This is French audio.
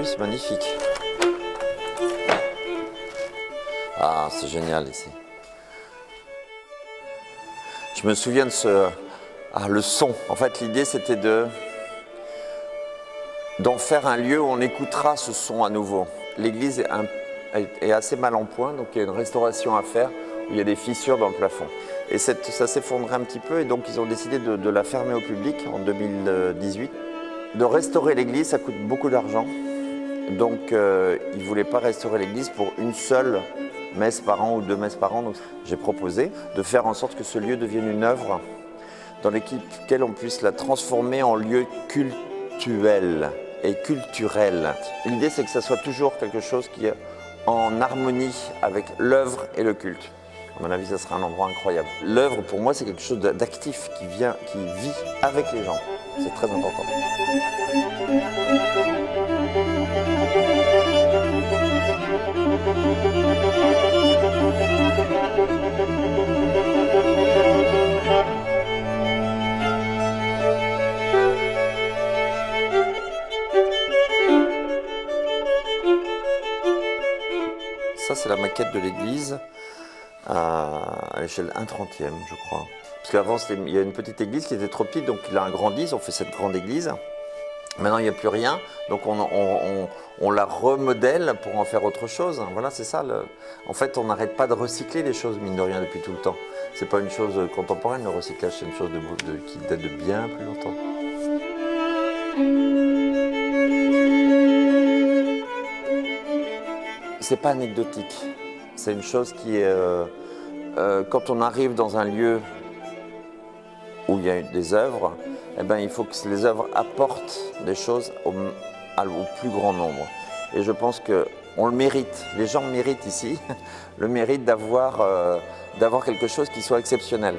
vu, c'est magnifique. Ah, c'est génial ici. Je me souviens de le son. En fait, l'idée, c'était d'en faire un lieu où on écoutera ce son à nouveau. L'église est assez mal en point, donc il y a une restauration à faire, où il y a des fissures dans le plafond. Et ça s'effondrait un petit peu, et donc ils ont décidé de la fermer au public en 2018. De restaurer l'église, ça coûte beaucoup d'argent. Donc ils ne voulaient pas restaurer l'église pour une seule messe par an ou 2 messes par an. Donc j'ai proposé de faire en sorte que ce lieu devienne une œuvre dans laquelle on puisse la transformer en lieu cultuel et culturel. L'idée, c'est que ça soit toujours quelque chose qui est en harmonie avec l'œuvre et le culte. À mon avis, ça sera un endroit incroyable. L'œuvre, pour moi, c'est quelque chose d'actif qui vit avec les gens. C'est très important. Ça, c'est la maquette de l'église à l'échelle 1/30e, je crois. Parce qu'avant, il y a une petite église qui était trop petite, donc il a agrandi, ils ont fait cette grande église. Maintenant, il n'y a plus rien, donc on la remodèle pour en faire autre chose. Voilà, c'est ça. En fait, on n'arrête pas de recycler les choses, mine de rien, depuis tout le temps. C'est pas une chose contemporaine, le recyclage, c'est une chose qui date de bien plus longtemps. C'est pas anecdotique. C'est une chose qui est... quand on arrive dans un lieu où il y a des œuvres, eh ben, il faut que les œuvres apportent des choses au plus grand nombre. Et je pense qu'on le mérite. Les gens méritent ici le mérite d'avoir quelque chose qui soit exceptionnel.